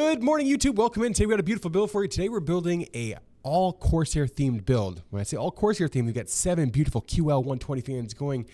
Good morning, YouTube. Welcome in. Today we got a beautiful build for you. Today we're building a all Corsair themed build. When I say all Corsair themed, we've got 7 beautiful QL120 fans going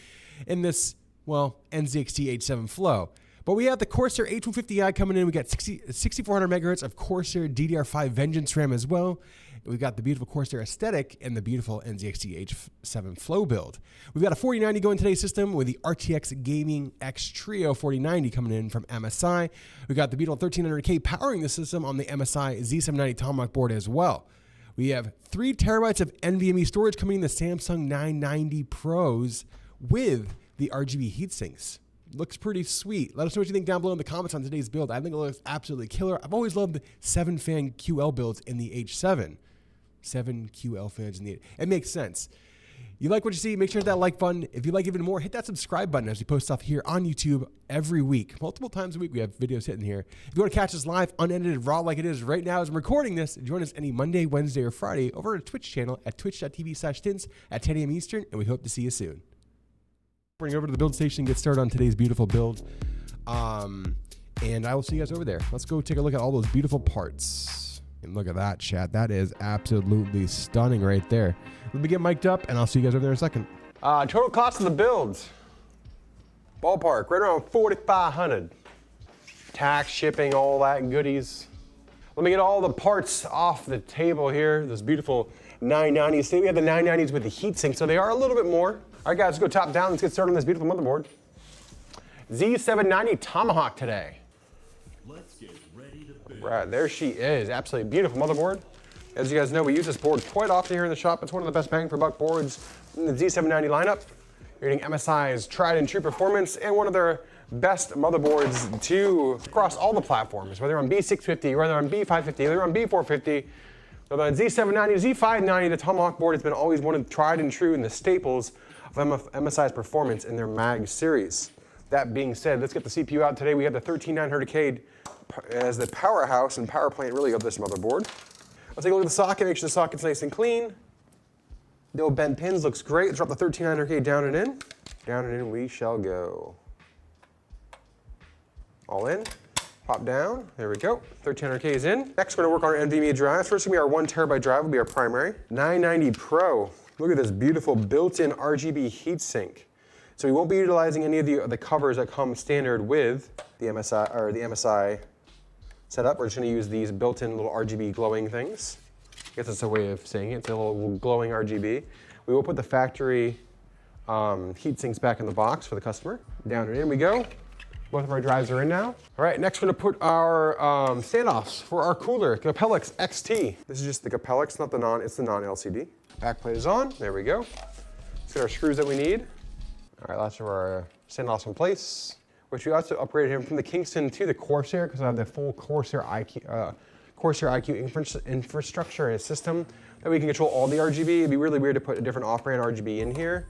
in this, well, NZXT H7 flow. But we have the Corsair H150i coming in. We got 6400 megahertz of Corsair DDR5 Vengeance RAM as well. We've got the beautiful Corsair aesthetic and the beautiful NZXT H7 flow build. We've got a 4090 going today's system with the RTX Gaming X Trio 4090 coming in from MSI. We've got the beautiful 1300K powering the system on the MSI Z790 Tomahawk board as well. We have 3 terabytes of NVMe storage coming in the Samsung 990 Pros with the RGB heatsinks. Looks pretty sweet. Let us know what you think down below in the comments on today's build. I think it looks absolutely killer. I've always loved the 7-fan QL builds in the H7. 7 QL fans in the... It makes sense. You like what you see, make sure to hit that like button. If you like even more, hit that subscribe button as we post stuff here on YouTube every week. Multiple times a week we have videos hitting here. If you want to catch us live, unedited, raw like it is right now as I'm recording this, join us any Monday, Wednesday, or Friday over at our Twitch channel at twitch.tv/tints at 10 a.m. Eastern, and we hope to see you soon. Bring over to the build station and get started on today's beautiful build. And I will see you guys over there. Let's go take a look at all those beautiful parts. And look at that, chat. That is absolutely stunning right there. Let me get mic'd up, and I'll see you guys over there in a second. Total cost of the builds, ballpark, right around $4,500. Tax, shipping, all that goodies. Let me get all the parts off the table here. This beautiful 990s. Today we have the 990s with the heatsink, so they are a little bit more. All right, guys, let's go top down. Let's get started on this beautiful motherboard. Z790 Tomahawk today. Let's get ready to build. Right, there she is. Absolutely beautiful motherboard. As you guys know, we use this board quite often here in the shop. It's one of the best bang for buck boards in the Z790 lineup. You're getting MSI's tried and true performance and one of their best motherboards to across all the platforms, whether on B650, whether on B550, whether on B450, whether on Z790, Z590, the Tomahawk board has been always one of the tried and true and the staples of MSI's performance in their MAG series. That being said, let's get the CPU out today. We have the 13900K as the powerhouse and power plant really of this motherboard. Let's take a look at the socket, make sure the socket's nice and clean. No bent pins, looks great. Let's drop the 13900K down and in. Down and in we shall go. All in, pop down, there we go. 13900K is in. Next, we're gonna work on our NVMe drive. First, gonna be our 1 terabyte drive, will be our primary. 990 Pro, look at this beautiful built-in RGB heatsink. So we won't be utilizing any of the covers that come standard with the MSI setup. We're just going to use these built-in little RGB glowing things. I guess that's a way of saying it. It's a little glowing RGB. We will put the factory heat sinks back in the box for the customer. Down and in we go. Both of our drives are in now. All right, next we're going to put our standoffs for our cooler, Capellix XT. This is just the Capellix, not the it's the non-LCD. Backplate is on. There we go. Let's get our screws that we need. All right, lots of our standoffs in place, which we also upgraded him from the Kingston to the Corsair because I have the full Corsair IQ infrastructure and a system that we can control all the RGB. It'd be really weird to put a different off-brand RGB in here,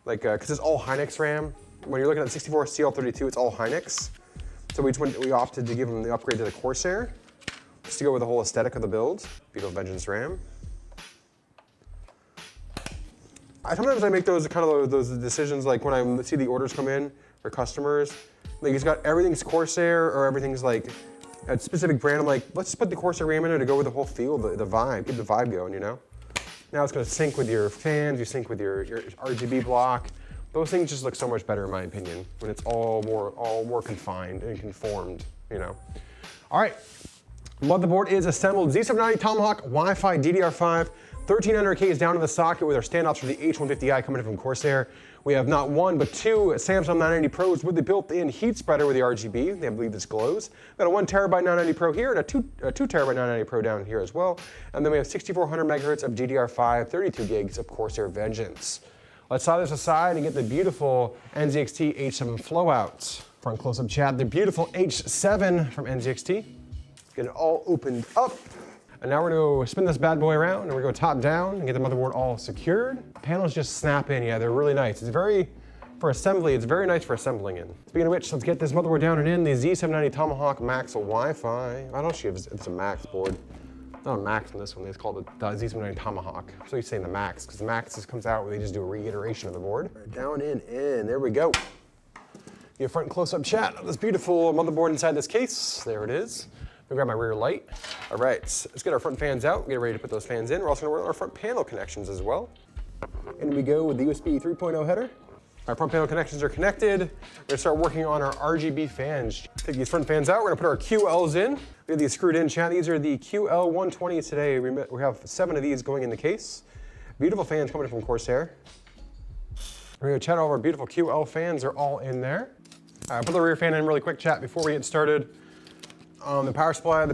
like because it's all Hynix RAM. When you're looking at 64 CL32, it's all Hynix. So we opted to give them the upgrade to the Corsair, just to go with the whole aesthetic of the build. Beautiful Vengeance RAM. Sometimes I make those decisions like when I see the orders come in for customers. Like it's got everything's Corsair or everything's like a specific brand. I'm like, let's just put the Corsair RAM in there to go with the whole feel, the vibe, get the vibe going, you know? Now it's gonna sync with your fans, you sync with your RGB block. Those things just look so much better in my opinion when it's all more confined and conformed, you know? All right, motherboard is assembled. Z790 Tomahawk, Wi-Fi, DDR5. 13900K is down in the socket with our standoffs for the H150i coming in from Corsair. We have not 1, but 2 Samsung 990 Pros with the built-in heat spreader with the RGB. I believe this glows. We've got a 1 terabyte 990 Pro here and a 2 terabyte 990 Pro down here as well. And then we have 6400 megahertz of DDR5, 32 gigs of Corsair Vengeance. Let's slide this aside and get the beautiful NZXT H7 flowouts. Front close-up chat, the beautiful H7 from NZXT. Get it all opened up. And now we're gonna spin this bad boy around and we're gonna go top down and get the motherboard all secured. Panels just snap in, yeah, they're really nice. It's very, for assembly, it's very nice for assembling in. Speaking of which, let's get this motherboard down and in. The Z790 Tomahawk Max Wi-Fi. I don't know if it's a Max board. Not a Max on this one, it's called the Z790 Tomahawk. So you're saying the Max, because the Max just comes out where they just do a reiteration of the board. Right, down and in, there we go. Your front close-up chat of this beautiful motherboard inside this case. There it is. me grab my rear light. All right, so let's get our front fans out, get ready to put those fans in. We're also gonna work on our front panel connections as well. In we go with the USB 3.0 header. Our front panel connections are connected. We're gonna start working on our RGB fans. Take these front fans out, we're gonna put our QLs in. We have these screwed in, chat. These are the QL120s today. We have 7 of these going in the case. Beautiful fans coming from Corsair. We're gonna chat all of our beautiful QL fans are all in there. All right, put the rear fan in really quick, chat, before we get started. The power supply,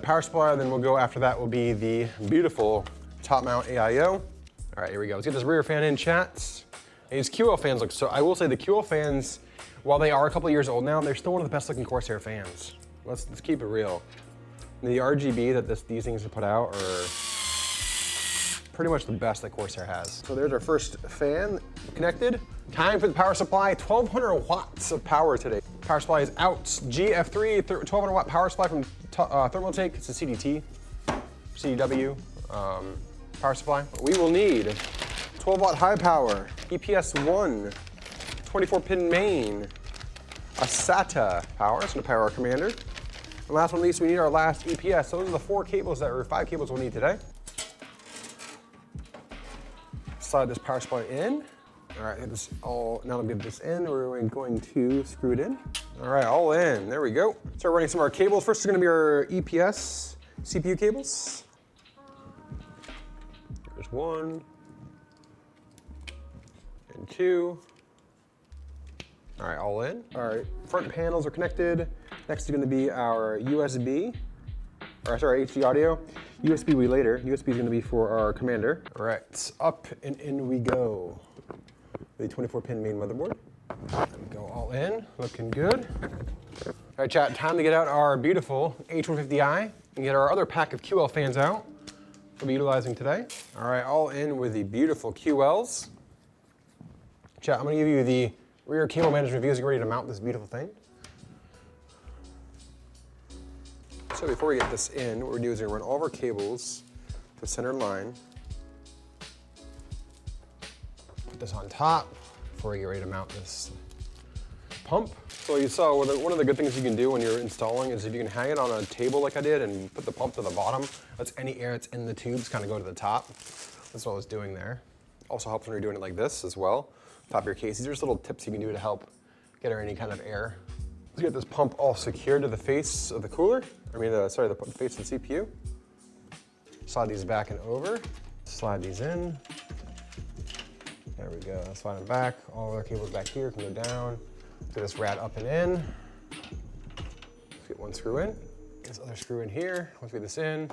then we'll go after that will be the beautiful top mount AIO. All right, here we go. Let's get this rear fan in, chat. These QL fans look so, I will say the QL fans, while they are a couple of years old now, they're still one of the best looking Corsair fans. Let's keep it real. The RGB that these things are put out are pretty much the best that Corsair has. So there's our first fan connected. Time for the power supply, 1200 watts of power today. Power supply is out. GF3, 1200 watt power supply from Thermaltake. It's a CDT, CDW power supply. We will need 12 watt high power, EPS1, 24 pin main, a SATA power, it's gonna power our commander. And last but not least, we need our last EPS. Those are the 5 cables we'll need today. Slide this power supply in. All right, get this all, now that we have this in, we're going to screw it in. All right, all in, there we go. Start running some of our cables. First is gonna be our EPS CPU cables. There's 1 and 2. All right, all in. All right, front panels are connected. Next is gonna be our USB, or sorry, HD audio. USB will be later. USB is gonna be for our commander. All right, up and in we go. The 24 pin main motherboard. There we go, all in, looking good. All right, chat, time to get out our beautiful H150i and get our other pack of QL fans out we'll be utilizing today. All right, all in with the beautiful QLs. Chat, I'm gonna give you the rear cable management view as you're ready to mount this beautiful thing. So before we get this in, what we're doing is we're gonna run all of our cables to the center line. Put this on top before we get ready to mount this pump. So you saw one of the good things you can do when you're installing is if you can hang it on a table like I did and put the pump to the bottom, lets any air that's in the tubes kind of go to the top. That's what I was doing there. Also helps when you're doing it like this as well. Top of your case. These are just little tips you can do to help get any kind of air. Let's get this pump all secured to the face of the cooler. The face of the CPU. Slide these back and over. Slide these in. There we go. Slide them back. All our cables back here can go down. Let's get this rad up and in. Let's get one screw in. Get this other screw in here. Once we get this in,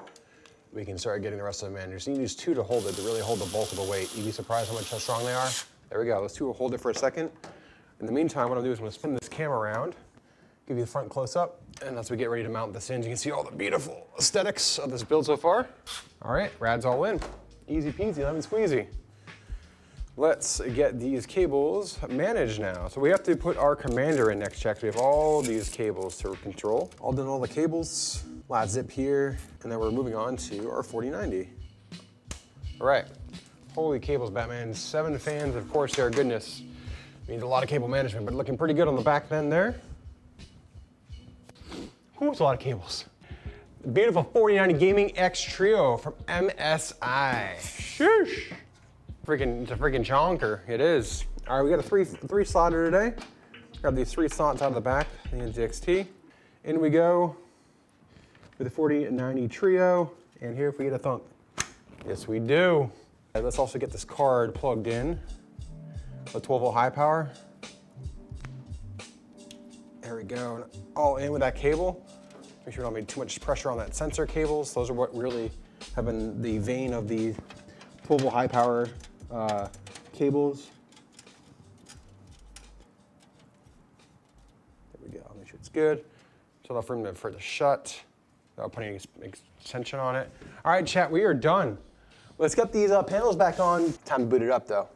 we can start getting the rest of them in. You just need these 2 to hold it, to really hold the bulk of the weight. You'd be surprised how strong they are. There we go. Those 2 will hold it for a second. In the meantime, what I'll do is I'm gonna spin this camera around, give you the front close up, and as we get ready to mount this in, you can see all the beautiful aesthetics of this build so far. All right, rad's all in. Easy peasy, lemon squeezy. Let's get these cables managed now. So we have to put our commander in next, check. We have all these cables to control. All done all the cables. Last zip here, and then we're moving on to our 4090. All right. Holy cables, Batman. 7 fans of Corsair goodness. Means a lot of cable management, but looking pretty good on the back end there. Ooh, it's a lot of cables. The beautiful 4090 Gaming X Trio from MSI. Sheesh. It's a freaking chonker, it is. All right, we got a three slotter today. Grab these 3 slots out of the back, the NZXT. In we go with the 4090 Trio, and here if we get a thunk. Yes, we do. And let's also get this card plugged in. The 12 volt high power. There we go, all in with that cable. Make sure we don't make too much pressure on that sensor cables. Those are what really have been the vein of the 12 volt high power cables. There we go, make sure it's good. So enough room for it to shut without putting any extension on it. All right, chat, we are done. Let's get these panels back on. Time to boot it up though.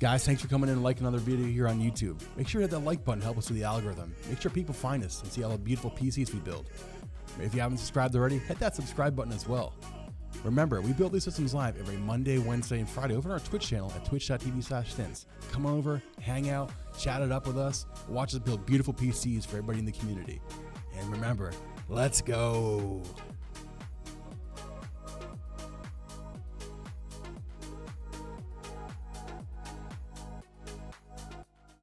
Guys, thanks for coming in and liking another video here on YouTube. Make sure you hit that like button to help us with the algorithm. Make sure people find us and see all the beautiful PCs we build. If you haven't subscribed already, hit that subscribe button as well. Remember, we build these systems live every Monday, Wednesday, and Friday over on our Twitch channel at twitch.tv/stints. Come over, hang out, chat it up with us, watch us build beautiful PCs for everybody in the community. And remember, let's go.